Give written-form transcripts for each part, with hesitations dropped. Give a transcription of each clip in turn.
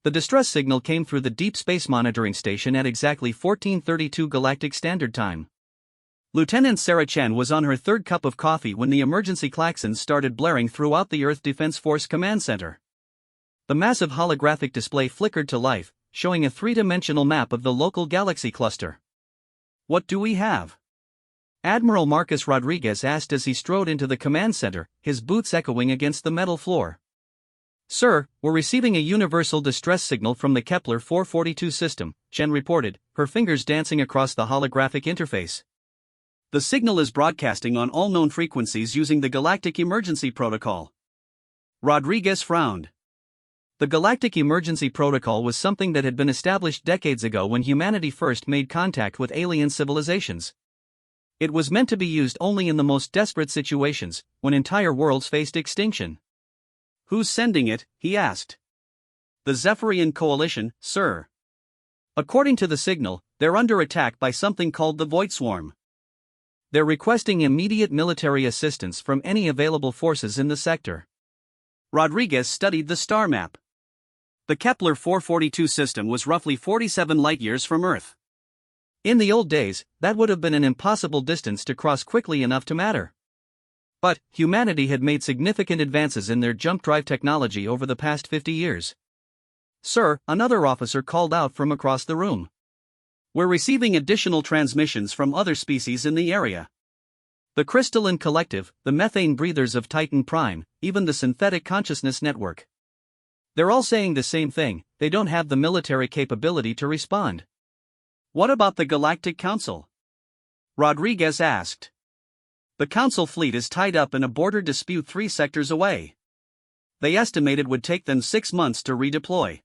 The distress signal came through the Deep Space Monitoring Station at exactly 14:32 Galactic Standard Time. Lieutenant Sarah Chen was on her third cup of coffee when the emergency klaxons started blaring throughout the Earth Defense Force Command Center. The massive holographic display flickered to life, showing a three-dimensional map of the local galaxy cluster. "What do we have?" Admiral Marcus Rodriguez asked as he strode into the command center, his boots echoing against the metal floor. "Sir, we're receiving a universal distress signal from the Kepler 442 system," Chen reported, her fingers dancing across the holographic interface. "The signal is broadcasting on all known frequencies using the Galactic Emergency Protocol." Rodriguez frowned. The Galactic Emergency Protocol was something that had been established decades ago when humanity first made contact with alien civilizations. It was meant to be used only in the most desperate situations, when entire worlds faced extinction. "Who's sending it?" he asked. "The Zephyrian Coalition, sir. According to the signal, they're under attack by something called the Void Swarm. They're requesting immediate military assistance from any available forces in the sector." Rodriguez studied the star map. The Kepler 442 system was roughly 47 light-years from Earth. In the old days, that would have been an impossible distance to cross quickly enough to matter. But humanity had made significant advances in their jump drive technology over the past 50 years. "Sir," another officer called out from across the room. "We're receiving additional transmissions from other species in the area. The Crystalline Collective, the methane breathers of Titan Prime, even the Synthetic Consciousness Network. They're all saying the same thing: they don't have the military capability to respond." "What about the Galactic Council?" Rodriguez asked. "The Council fleet is tied up in a border dispute 3 sectors away. They estimate it would take them 6 months to redeploy."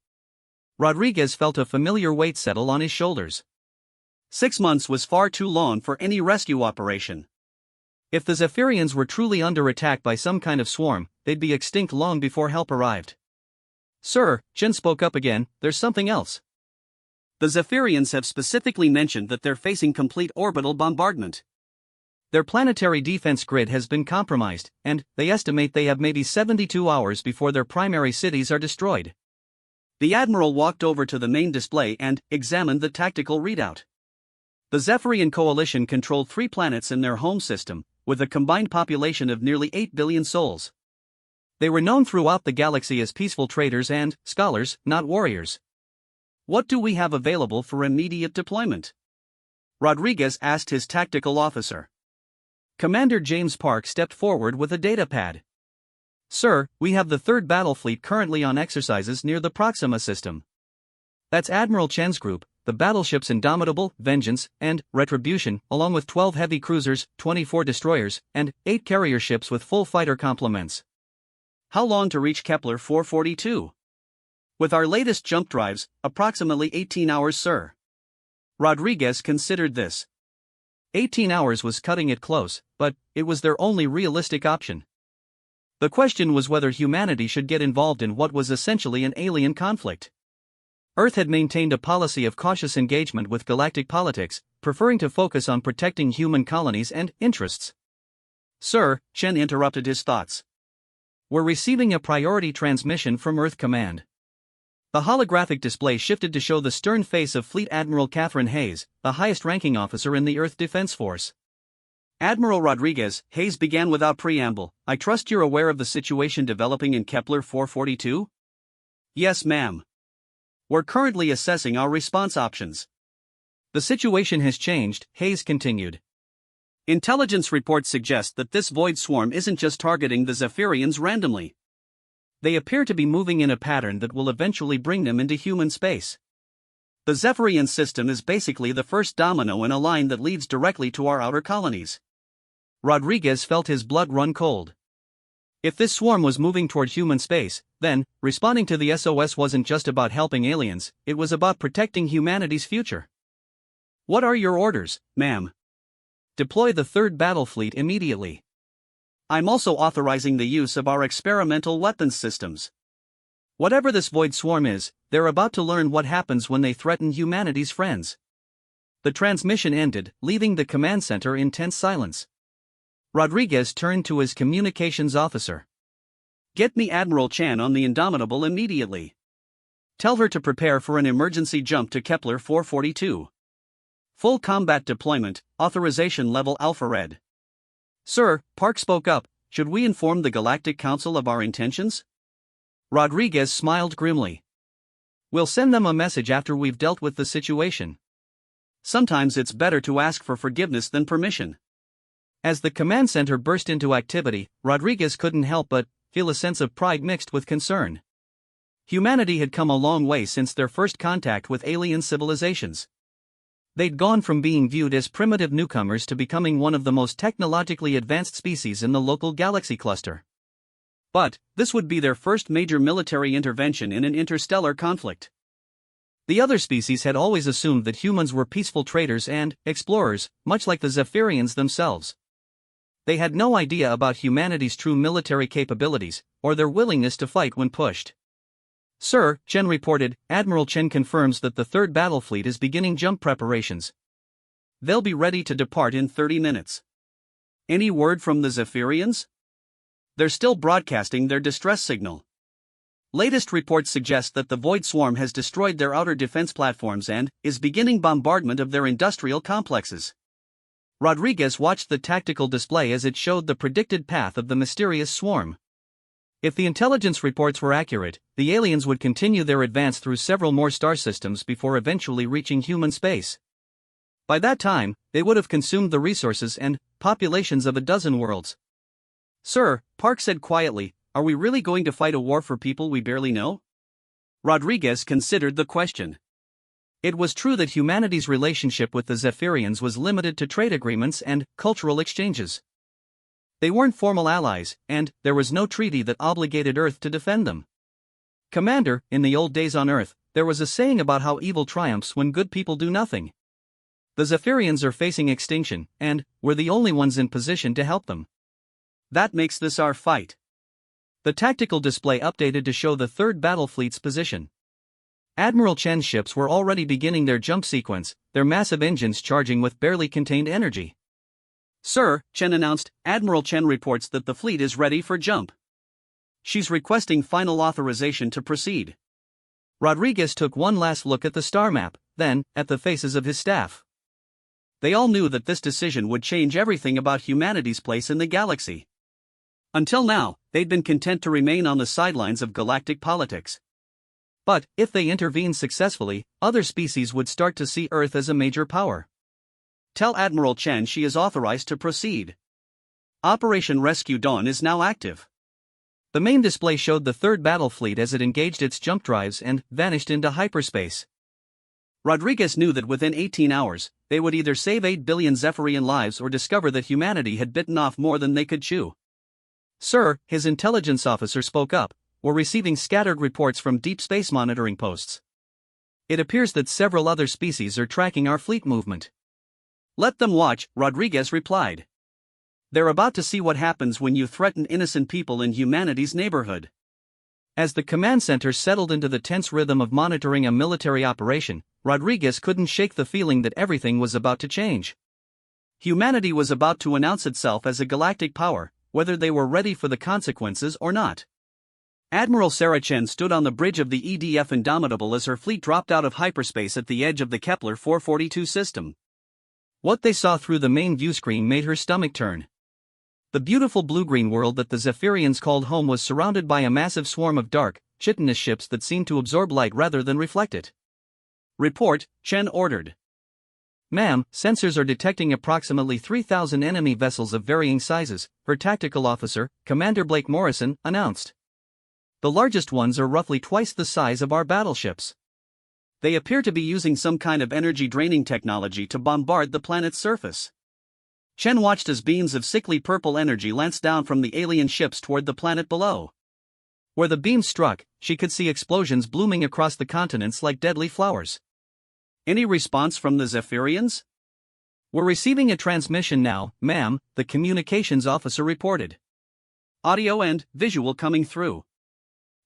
Rodriguez felt a familiar weight settle on his shoulders. 6 months was far too long for any rescue operation. If the Zephyrians were truly under attack by some kind of swarm, they'd be extinct long before help arrived. "Sir," Chen spoke up again, "there's something else. The Zephyrians have specifically mentioned that they're facing complete orbital bombardment. Their planetary defense grid has been compromised, and they estimate they have maybe 72 hours before their primary cities are destroyed." The Admiral walked over to the main display and examined the tactical readout. The Zephyrian Coalition controlled 3 planets in their home system, with a combined population of nearly 8 billion souls. They were known throughout the galaxy as peaceful traders and scholars, not warriors. "What do we have available for immediate deployment?" Rodriguez asked his tactical officer. Commander James Park stepped forward with a data pad. "Sir, we have the 3rd Battle Fleet currently on exercises near the Proxima system. That's Admiral Chen's group, the battleships Indomitable, Vengeance, and Retribution, along with 12 heavy cruisers, 24 destroyers, and 8 carrier ships with full fighter complements." "How long to reach Kepler 442? "With our latest jump drives, approximately 18 hours, sir." Rodriguez considered this. 18 hours was cutting it close, but it was their only realistic option. The question was whether humanity should get involved in what was essentially an alien conflict. Earth had maintained a policy of cautious engagement with galactic politics, preferring to focus on protecting human colonies and interests. "Sir," Chen interrupted his thoughts. "We're receiving a priority transmission from Earth Command." The holographic display shifted to show the stern face of Fleet Admiral Catherine Hayes, the highest-ranking officer in the Earth Defense Force. "Admiral Rodriguez," Hayes began without preamble, "I trust you're aware of the situation developing in Kepler 442? "Yes, ma'am. We're currently assessing our response options." "The situation has changed," Hayes continued. "Intelligence reports suggest that this void swarm isn't just targeting the Zephyrians randomly. They appear to be moving in a pattern that will eventually bring them into human space. The Zephyrian system is basically the first domino in a line that leads directly to our outer colonies." Rodriguez felt his blood run cold. If this swarm was moving toward human space, then responding to the SOS wasn't just about helping aliens, it was about protecting humanity's future. "What are your orders, ma'am?" "Deploy the 3rd Battle Fleet immediately. I'm also authorizing the use of our experimental weapons systems. Whatever this void swarm is, they're about to learn what happens when they threaten humanity's friends." The transmission ended, leaving the command center in tense silence. Rodriguez turned to his communications officer. "Get me Admiral Chan on the Indomitable immediately." Tell her to prepare for an emergency jump to Kepler 442. Full combat deployment, authorization level Alpha Red. Sir, Park spoke up, should we inform the Galactic Council of our intentions? Rodriguez smiled grimly. We'll send them a message after we've dealt with the situation. Sometimes it's better to ask for forgiveness than permission. As the command center burst into activity, Rodriguez couldn't help but feel a sense of pride mixed with concern. Humanity had come a long way since their first contact with alien civilizations. They'd gone from being viewed as primitive newcomers to becoming one of the most technologically advanced species in the local galaxy cluster. But this would be their first major military intervention in an interstellar conflict. The other species had always assumed that humans were peaceful traders and explorers, much like the Zephyrians themselves. They had no idea about humanity's true military capabilities, or their willingness to fight when pushed. Sir, Chen reported, Admiral Chen confirms that the 3rd Battle Fleet is beginning jump preparations. They'll be ready to depart in 30 minutes. Any word from the Zephyrians? They're still broadcasting their distress signal. Latest reports suggest that the Void Swarm has destroyed their outer defense platforms and is beginning bombardment of their industrial complexes. Rodriguez watched the tactical display as it showed the predicted path of the mysterious swarm. If the intelligence reports were accurate, the aliens would continue their advance through several more star systems before eventually reaching human space. By that time, they would have consumed the resources and populations of a dozen worlds. Sir, Park said quietly, are we really going to fight a war for people we barely know? Rodriguez considered the question. It was true that humanity's relationship with the Zephyrians was limited to trade agreements and cultural exchanges. They weren't formal allies, and there was no treaty that obligated Earth to defend them. Commander, in the old days on Earth, there was a saying about how evil triumphs when good people do nothing. The Zephyrians are facing extinction, and we're the only ones in position to help them. That makes this our fight. The tactical display updated to show the 3rd Battle Fleet's position. Admiral Chen's ships were already beginning their jump sequence, their massive engines charging with barely contained energy. Sir, Chen announced, Admiral Chen reports that the fleet is ready for jump. She's requesting final authorization to proceed. Rodriguez took one last look at the star map, then, at the faces of his staff. They all knew that this decision would change everything about humanity's place in the galaxy. Until now, they'd been content to remain on the sidelines of galactic politics. But, if they intervened successfully, other species would start to see Earth as a major power. Tell Admiral Chen she is authorized to proceed. Operation Rescue Dawn is now active. The main display showed the 3rd Battle Fleet as it engaged its jump drives and vanished into hyperspace. Rodriguez knew that within 18 hours, they would either save 8 billion Zephyrian lives or discover that humanity had bitten off more than they could chew. Sir, his intelligence officer spoke up, we're receiving scattered reports from deep space monitoring posts. It appears that several other species are tracking our fleet movement. Let them watch, Rodriguez replied. They're about to see what happens when you threaten innocent people in humanity's neighborhood. As the command center settled into the tense rhythm of monitoring a military operation, Rodriguez couldn't shake the feeling that everything was about to change. Humanity was about to announce itself as a galactic power, whether they were ready for the consequences or not. Admiral Sarah Chen stood on the bridge of the EDF Indomitable as her fleet dropped out of hyperspace at the edge of the Kepler 442 system. What they saw through the main view screen made her stomach turn. The beautiful blue-green world that the Zephyrians called home was surrounded by a massive swarm of dark, chitinous ships that seemed to absorb light rather than reflect it. Report, Chen ordered. Ma'am, sensors are detecting approximately 3,000 enemy vessels of varying sizes, her tactical officer, Commander Blake Morrison, announced. The largest ones are roughly twice the size of our battleships. They appear to be using some kind of energy-draining technology to bombard the planet's surface. Chen watched as beams of sickly purple energy lanced down from the alien ships toward the planet below. Where the beams struck, she could see explosions blooming across the continents like deadly flowers. Any response from the Zephyrians? We're receiving a transmission now, ma'am, the communications officer reported. Audio and visual coming through.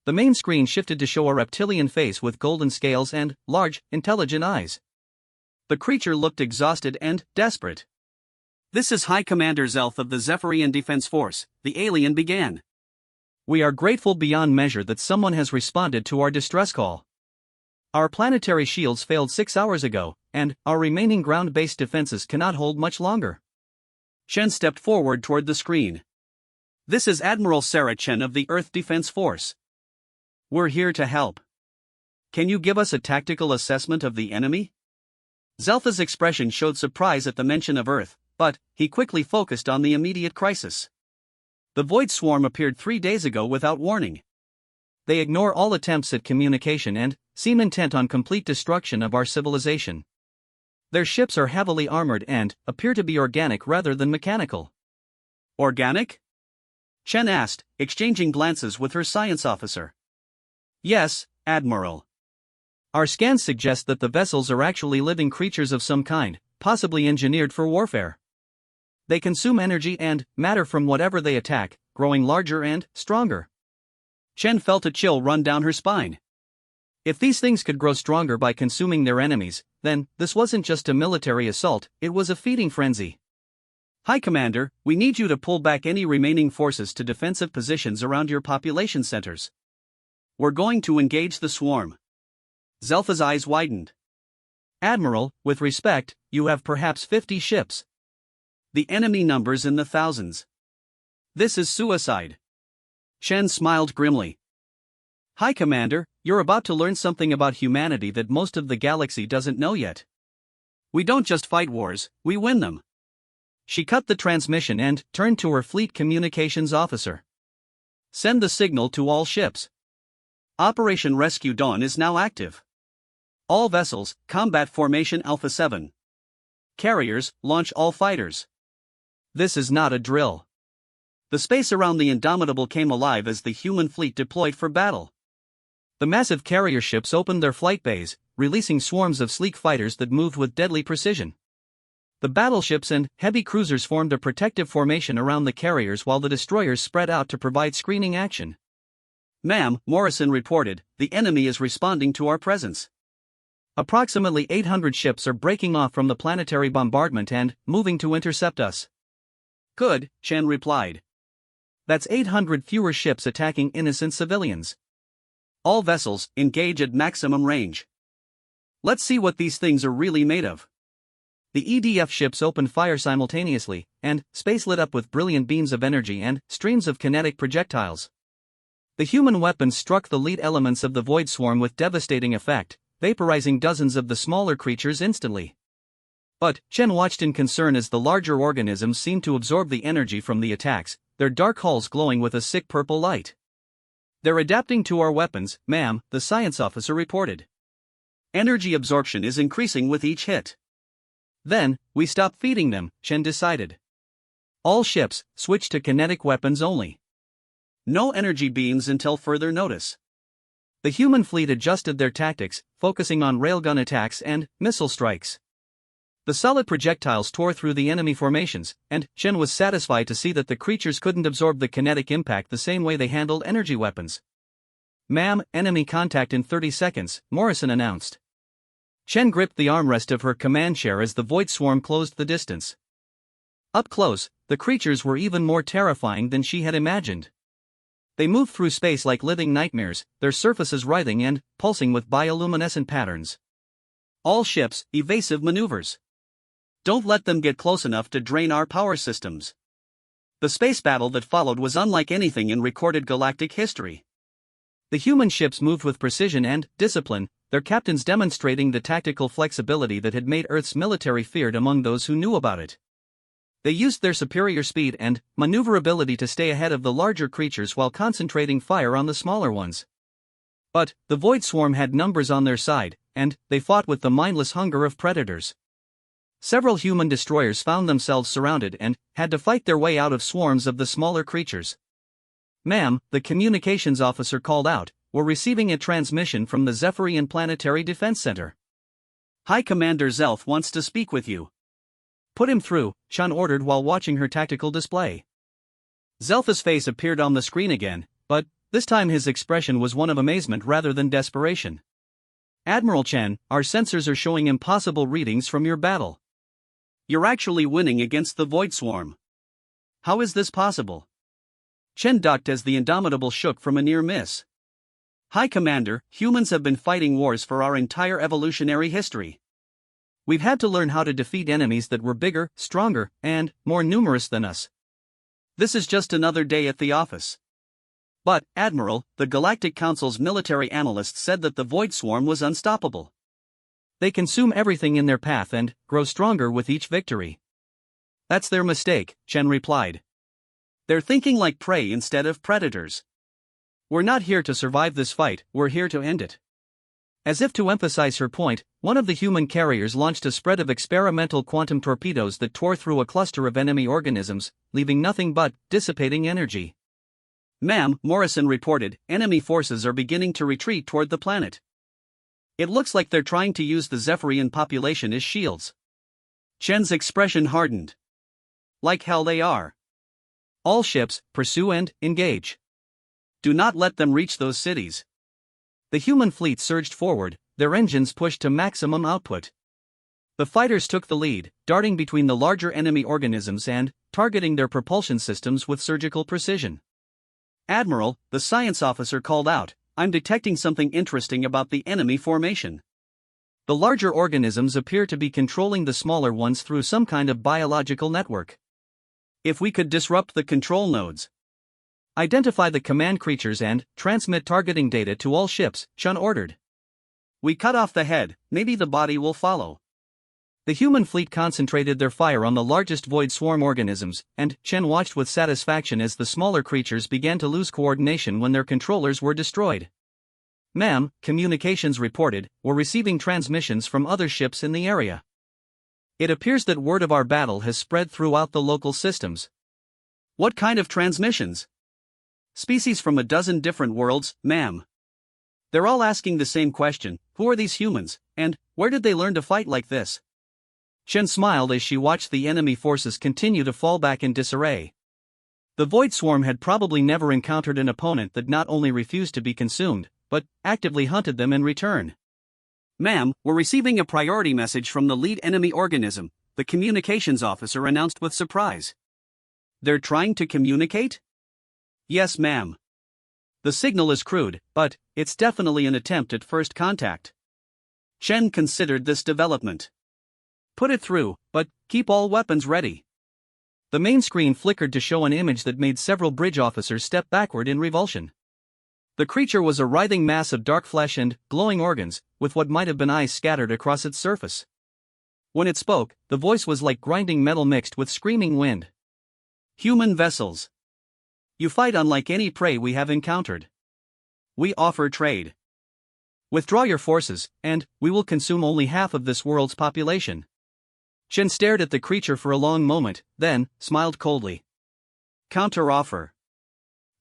The main screen shifted to show a reptilian face with golden scales and large, intelligent eyes. The creature looked exhausted and desperate. This is High Commander Zelth of the Zephyrian Defense Force, the alien began. We are grateful beyond measure that someone has responded to our distress call. Our planetary shields failed 6 hours ago, and our remaining ground-based defenses cannot hold much longer. Chen stepped forward toward the screen. This is Admiral Sarah Chen of the Earth Defense Force. We're here to help. Can you give us a tactical assessment of the enemy? Zelfa's expression showed surprise at the mention of Earth, but he quickly focused on the immediate crisis. The Void Swarm appeared 3 days ago without warning. They ignore all attempts at communication and seem intent on complete destruction of our civilization. Their ships are heavily armored and appear to be organic rather than mechanical. Organic? Chen asked, exchanging glances with her science officer. Yes, Admiral. Our scans suggest that the vessels are actually living creatures of some kind, possibly engineered for warfare. They consume energy and matter from whatever they attack, growing larger and stronger. Chen felt a chill run down her spine. If these things could grow stronger by consuming their enemies, then this wasn't just a military assault, it was a feeding frenzy. High Commander, we need you to pull back any remaining forces to defensive positions around your population centers. We're going to engage the swarm. Zelfa's eyes widened. Admiral, with respect, you have perhaps 50 ships. The enemy numbers in the thousands. This is suicide. Chen smiled grimly. High Commander, you're about to learn something about humanity that most of the galaxy doesn't know yet. We don't just fight wars, we win them. She cut the transmission and turned to her fleet communications officer. Send the signal to all ships. Operation Rescue Dawn is now active. All vessels, combat formation Alpha 7. Carriers, launch all fighters. This is not a drill. The space around the Indomitable came alive as the human fleet deployed for battle. The massive carrier ships opened their flight bays, releasing swarms of sleek fighters that moved with deadly precision. The battleships and heavy cruisers formed a protective formation around the carriers while the destroyers spread out to provide screening action. Ma'am, Morrison reported, the enemy is responding to our presence. Approximately 800 ships are breaking off from the planetary bombardment and moving to intercept us. Good, Chen replied. That's 800 fewer ships attacking innocent civilians. All vessels, engage at maximum range. Let's see what these things are really made of. The EDF ships opened fire simultaneously, and space lit up with brilliant beams of energy and streams of kinetic projectiles. The human weapons struck the lead elements of the Void Swarm with devastating effect, vaporizing dozens of the smaller creatures instantly. But Chen watched in concern as the larger organisms seemed to absorb the energy from the attacks, their dark hulls glowing with a sick purple light. They're adapting to our weapons, ma'am, the science officer reported. Energy absorption is increasing with each hit. Then, we stop feeding them, Chen decided. All ships, switch to kinetic weapons only. No energy beams until further notice. The human fleet adjusted their tactics, focusing on railgun attacks and missile strikes. The solid projectiles tore through the enemy formations, and Chen was satisfied to see that the creatures couldn't absorb the kinetic impact the same way they handled energy weapons. Ma'am, enemy contact in 30 seconds, Morrison announced. Chen gripped the armrest of her command chair as the Void Swarm closed the distance. Up close, the creatures were even more terrifying than she had imagined. They moved through space like living nightmares, their surfaces writhing and pulsing with bioluminescent patterns. All ships, evasive maneuvers. Don't let them get close enough to drain our power systems. The space battle that followed was unlike anything in recorded galactic history. The human ships moved with precision and discipline, their captains demonstrating the tactical flexibility that had made Earth's military feared among those who knew about it. They used their superior speed and maneuverability to stay ahead of the larger creatures while concentrating fire on the smaller ones. But the Void Swarm had numbers on their side, and they fought with the mindless hunger of predators. Several human destroyers found themselves surrounded and had to fight their way out of swarms of the smaller creatures. Ma'am, the communications officer called out, we're receiving a transmission from the Zephyrian Planetary Defense Center. High Commander Zelf wants to speak with you. Put him through, Chen ordered while watching her tactical display. Zelfa's face appeared on the screen again, but this time his expression was one of amazement rather than desperation. Admiral Chen, our sensors are showing impossible readings from your battle. You're actually winning against the Void Swarm. How is this possible? Chen ducked as the Indomitable shook from a near miss. High Commander, humans have been fighting wars for our entire evolutionary history. We've had to learn how to defeat enemies that were bigger, stronger, and more numerous than us. This is just another day at the office. But, Admiral, the Galactic Council's military analyst said that the Void Swarm was unstoppable. They consume everything in their path and grow stronger with each victory. That's their mistake, Chen replied. They're thinking like prey instead of predators. We're not here to survive this fight, we're here to end it. As if to emphasize her point, one of the human carriers launched a spread of experimental quantum torpedoes that tore through a cluster of enemy organisms, leaving nothing but dissipating energy. Ma'am, Morrison reported, enemy forces are beginning to retreat toward the planet. It looks like they're trying to use the Zephyrian population as shields. Chen's expression hardened. Like hell they are. All ships, pursue and engage. Do not let them reach those cities. The human fleet surged forward, their engines pushed to maximum output. The fighters took the lead, darting between the larger enemy organisms and targeting their propulsion systems with surgical precision. Admiral, the science officer called out, I'm detecting something interesting about the enemy formation. The larger organisms appear to be controlling the smaller ones through some kind of biological network. If we could disrupt the control nodes. Identify the command creatures and transmit targeting data to all ships, Chun ordered. We cut off the head, maybe the body will follow. The human fleet concentrated their fire on the largest void swarm organisms, and Chen watched with satisfaction as the smaller creatures began to lose coordination when their controllers were destroyed. Ma'am, communications reported, we're receiving transmissions from other ships in the area. It appears that word of our battle has spread throughout the local systems. What kind of transmissions? Species from a dozen different worlds, ma'am. They're all asking the same question, who are these humans, and where did they learn to fight like this? Chen smiled as she watched the enemy forces continue to fall back in disarray. The Void Swarm had probably never encountered an opponent that not only refused to be consumed, but actively hunted them in return. Ma'am, we're receiving a priority message from the lead enemy organism, the communications officer announced with surprise. They're trying to communicate? Yes, ma'am. The signal is crude, but it's definitely an attempt at first contact. Chen considered this development. Put it through, but keep all weapons ready. The main screen flickered to show an image that made several bridge officers step backward in revulsion. The creature was a writhing mass of dark flesh and glowing organs, with what might have been eyes scattered across its surface. When it spoke, the voice was like grinding metal mixed with screaming wind. Human vessels. You fight unlike any prey we have encountered. We offer trade. Withdraw your forces, and we will consume only half of this world's population. Chen stared at the creature for a long moment, then smiled coldly. Counter-offer.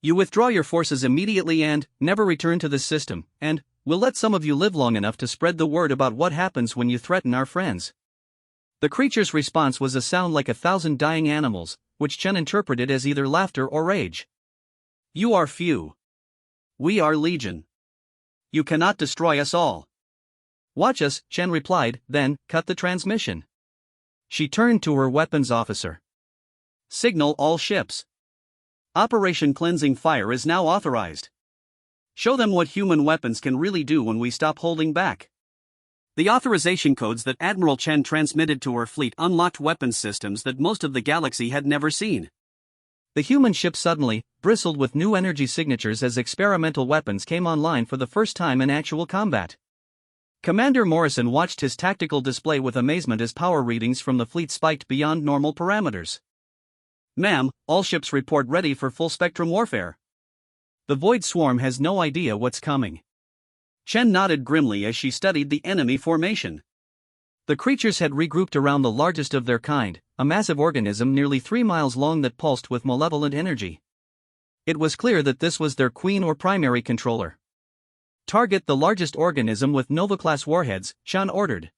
You withdraw your forces immediately and never return to this system, and we'll let some of you live long enough to spread the word about what happens when you threaten our friends. The creature's response was a sound like 1,000 dying animals, which Chen interpreted as either laughter or rage. You are few. We are legion. You cannot destroy us all. Watch us, Chen replied, then cut the transmission. She turned to her weapons officer. Signal all ships. Operation Cleansing Fire is now authorized. Show them what human weapons can really do when we stop holding back. The authorization codes that Admiral Chen transmitted to her fleet unlocked weapons systems that most of the galaxy had never seen. The human ship suddenly bristled with new energy signatures as experimental weapons came online for the first time in actual combat. Commander Morrison watched his tactical display with amazement as power readings from the fleet spiked beyond normal parameters. Ma'am, all ships report ready for full-spectrum warfare. The Void Swarm has no idea what's coming. Chen nodded grimly as she studied the enemy formation. The creatures had regrouped around the largest of their kind, a massive organism nearly 3 miles long that pulsed with malevolent energy. It was clear that this was their queen or primary controller. Target the largest organism with Nova-class warheads, Chen ordered.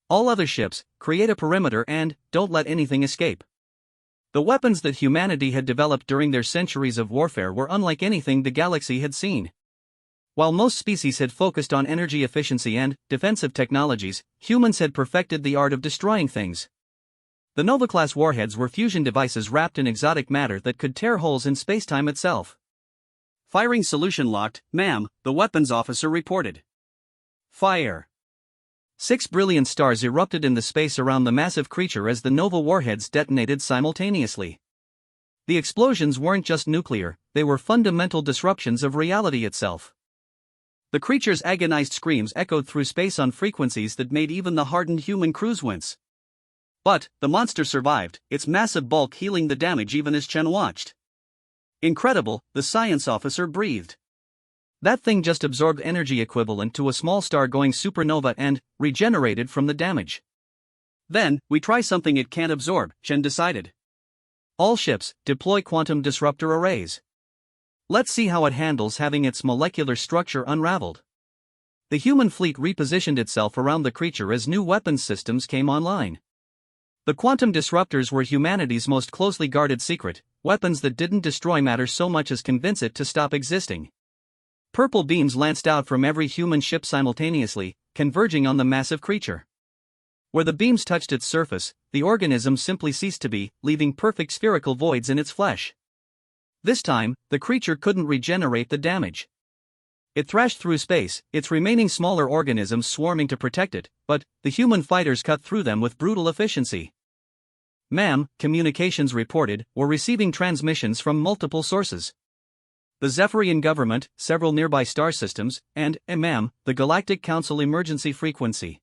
All other ships, create a perimeter and don't let anything escape. The weapons that humanity had developed during their centuries of warfare were unlike anything the galaxy had seen. While most species had focused on energy efficiency and defensive technologies, humans had perfected the art of destroying things. The Nova-class warheads were fusion devices wrapped in exotic matter that could tear holes in spacetime itself. Firing solution locked, ma'am, the weapons officer reported. Fire. 6 brilliant stars erupted in the space around the massive creature as the Nova warheads detonated simultaneously. The explosions weren't just nuclear, they were fundamental disruptions of reality itself. The creature's agonized screams echoed through space on frequencies that made even the hardened human crews wince. But the monster survived, its massive bulk healing the damage even as Chen watched. Incredible, the science officer breathed. That thing just absorbed energy equivalent to a small star going supernova and regenerated from the damage. Then, we try something it can't absorb, Chen decided. All ships, deploy quantum disruptor arrays. Let's see how it handles having its molecular structure unraveled. The human fleet repositioned itself around the creature as new weapons systems came online. The quantum disruptors were humanity's most closely guarded secret, weapons that didn't destroy matter so much as convince it to stop existing. Purple beams lanced out from every human ship simultaneously, converging on the massive creature. Where the beams touched its surface, the organism simply ceased to be, leaving perfect spherical voids in its flesh. This time, the creature couldn't regenerate the damage. It thrashed through space, its remaining smaller organisms swarming to protect it, but the human fighters cut through them with brutal efficiency. Ma'am, communications reported, were receiving transmissions from multiple sources. The Zephyrian government, several nearby star systems, and, ma'am, the Galactic Council emergency frequency.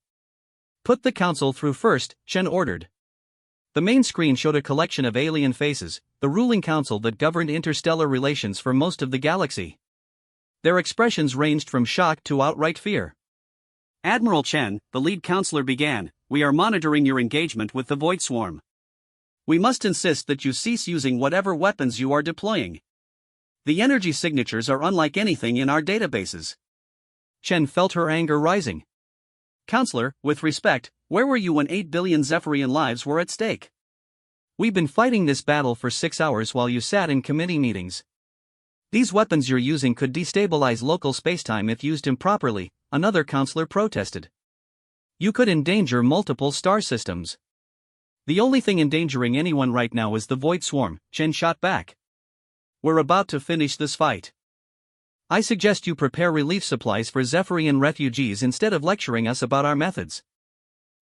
Put the council through first, Chen ordered. The main screen showed a collection of alien faces, the ruling council that governed interstellar relations for most of the galaxy. Their expressions ranged from shock to outright fear. Admiral Chen, the lead counselor began, we are monitoring your engagement with the Void Swarm. We must insist that you cease using whatever weapons you are deploying. The energy signatures are unlike anything in our databases. Chen felt her anger rising. Counselor, with respect, where were you when 8 billion Zephyrian lives were at stake? We've been fighting this battle for 6 hours while you sat in committee meetings. These weapons you're using could destabilize local spacetime if used improperly, another counselor protested. You could endanger multiple star systems. The only thing endangering anyone right now is the Void Swarm, Chen shot back. We're about to finish this fight. I suggest you prepare relief supplies for Zephyrian refugees instead of lecturing us about our methods.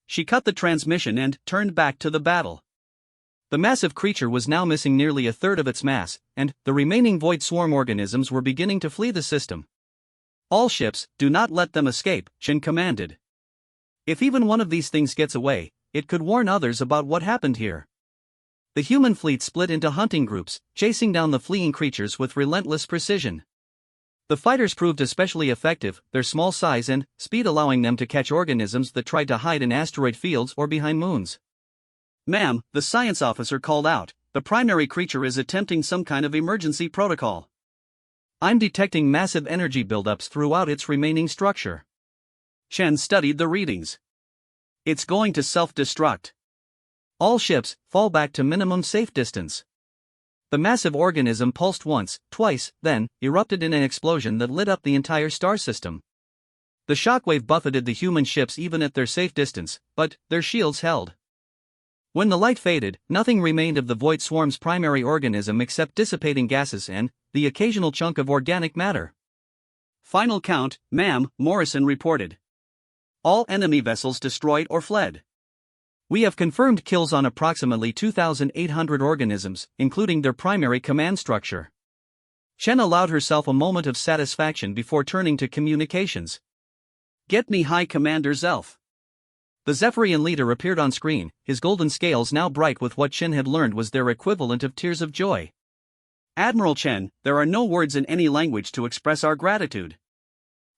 She cut the transmission and turned back to the battle. The massive creature was now missing nearly a third of its mass, and the remaining Void Swarm organisms were beginning to flee the system. All ships, do not let them escape, Chen commanded. If even one of these things gets away, it could warn others about what happened here. The human fleet split into hunting groups, chasing down the fleeing creatures with relentless precision. The fighters proved especially effective, their small size and speed allowing them to catch organisms that tried to hide in asteroid fields or behind moons. Ma'am, the science officer called out, the primary creature is attempting some kind of emergency protocol. I'm detecting massive energy buildups throughout its remaining structure. Chen studied the readings. It's going to self-destruct. All ships, fall back to minimum safe distance. The massive organism pulsed once, twice, then erupted in an explosion that lit up the entire star system. The shockwave buffeted the human ships even at their safe distance, but their shields held. When the light faded, nothing remained of the Void Swarm's primary organism except dissipating gases and the occasional chunk of organic matter. Final count, ma'am, Morrison reported. All enemy vessels destroyed or fled. We have confirmed kills on approximately 2,800 organisms, including their primary command structure. Chen allowed herself a moment of satisfaction before turning to communications. Get me High Commander Zelf. The Zephyrian leader appeared on screen, his golden scales now bright with what Chen had learned was their equivalent of tears of joy. Admiral Chen, there are no words in any language to express our gratitude.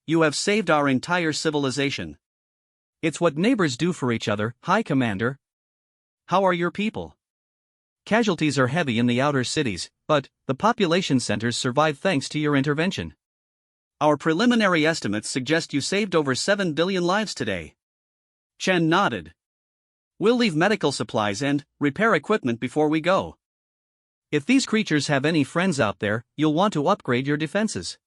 You have saved our entire civilization. It's what neighbors do for each other, High Commander. How are your people? Casualties are heavy in the outer cities, but the population centers survive thanks to your intervention. Our preliminary estimates suggest you saved over 7 billion lives today. Chen nodded. We'll leave medical supplies and repair equipment before we go. If these creatures have any friends out there, you'll want to upgrade your defenses.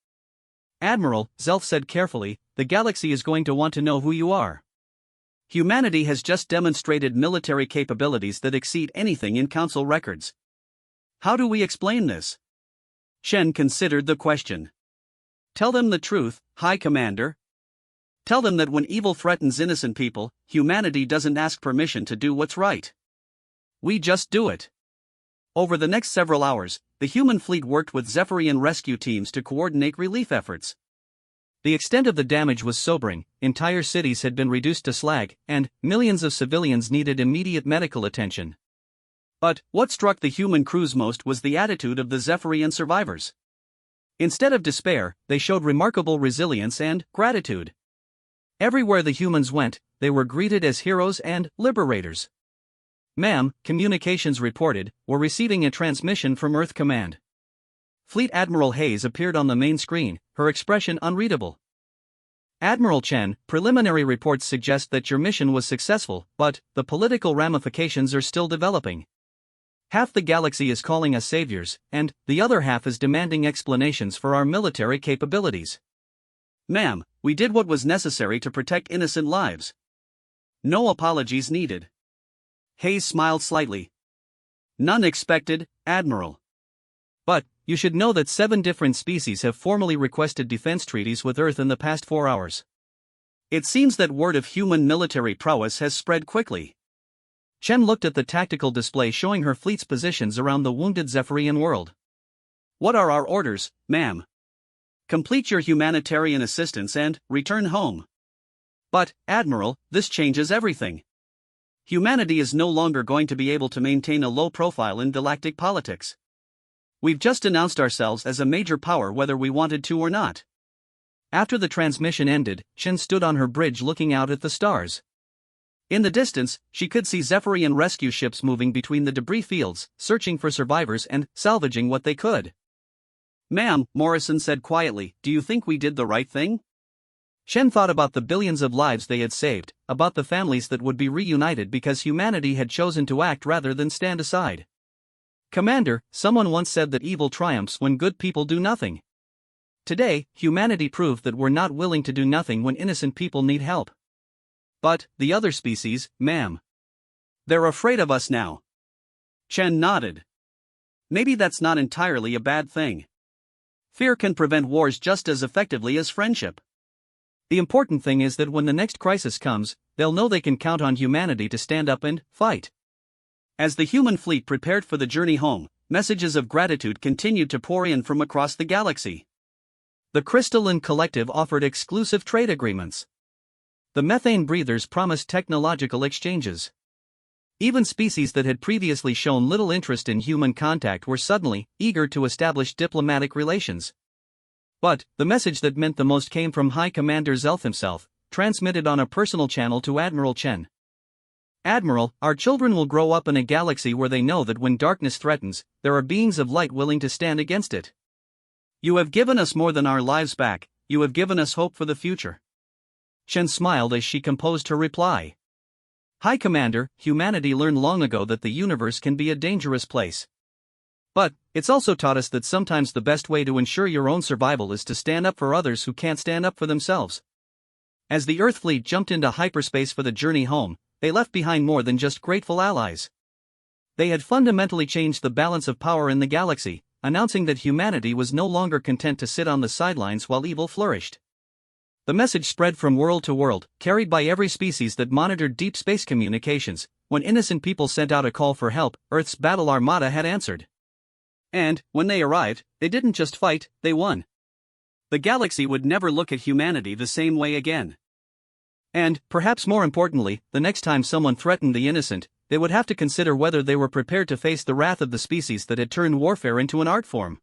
Admiral, Zelf said carefully, the galaxy is going to want to know who you are. Humanity has just demonstrated military capabilities that exceed anything in Council records. How do we explain this? Chen considered the question. Tell them the truth, High Commander. Tell them that when evil threatens innocent people, humanity doesn't ask permission to do what's right. We just do it. Over the next several hours, the human fleet worked with Zephyrian rescue teams to coordinate relief efforts. The extent of the damage was sobering. Entire cities had been reduced to slag, and millions of civilians needed immediate medical attention. But what struck the human crews most was the attitude of the Zephyrian survivors. Instead of despair, they showed remarkable resilience and gratitude. Everywhere the humans went, they were greeted as heroes and liberators. Ma'am, communications reported, we're receiving a transmission from Earth Command. Fleet Admiral Hayes appeared on the main screen, her expression unreadable. Admiral Chen, preliminary reports suggest that your mission was successful, but the political ramifications are still developing. Half the galaxy is calling us saviors, and the other half is demanding explanations for our military capabilities. Ma'am, we did what was necessary to protect innocent lives. No apologies needed. Hayes smiled slightly. None expected, Admiral. But you should know that 7 different species have formally requested defense treaties with Earth in the past 4 hours. It seems that word of human military prowess has spread quickly. Chen looked at the tactical display showing her fleet's positions around the wounded Zephyrian world. What are our orders, ma'am? Complete your humanitarian assistance and return home. But, Admiral, this changes everything. Humanity is no longer going to be able to maintain a low profile in galactic politics. We've just announced ourselves as a major power whether we wanted to or not. After the transmission ended, Chen stood on her bridge looking out at the stars. In the distance, she could see Zephyrian rescue ships moving between the debris fields, searching for survivors and salvaging what they could. Ma'am, Morrison said quietly, do you think we did the right thing? Chen thought about the billions of lives they had saved, about the families that would be reunited because humanity had chosen to act rather than stand aside. Commander, someone once said that evil triumphs when good people do nothing. Today, humanity proved that we're not willing to do nothing when innocent people need help. But, the other species, ma'am. They're afraid of us now. Chen nodded. Maybe that's not entirely a bad thing. Fear can prevent wars just as effectively as friendship. The important thing is that when the next crisis comes, they'll know they can count on humanity to stand up and fight. As the human fleet prepared for the journey home, messages of gratitude continued to pour in from across the galaxy. The Crystalline Collective offered exclusive trade agreements. The methane breathers promised technological exchanges. Even species that had previously shown little interest in human contact were suddenly eager to establish diplomatic relations. But the message that meant the most came from High Commander Zelf himself, transmitted on a personal channel to Admiral Chen. Admiral, our children will grow up in a galaxy where they know that when darkness threatens, there are beings of light willing to stand against it. You have given us more than our lives back, you have given us hope for the future. Chen smiled as she composed her reply. High Commander, humanity learned long ago that the universe can be a dangerous place. But it's also taught us that sometimes the best way to ensure your own survival is to stand up for others who can't stand up for themselves. As the Earth fleet jumped into hyperspace for the journey home, they left behind more than just grateful allies. They had fundamentally changed the balance of power in the galaxy, announcing that humanity was no longer content to sit on the sidelines while evil flourished. The message spread from world to world, carried by every species that monitored deep space communications. When innocent people sent out a call for help, Earth's battle armada had answered. And, when they arrived, they didn't just fight, they won. The galaxy would never look at humanity the same way again. And, perhaps more importantly, the next time someone threatened the innocent, they would have to consider whether they were prepared to face the wrath of the species that had turned warfare into an art form.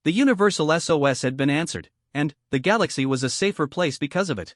The universal SOS had been answered, and the galaxy was a safer place because of it.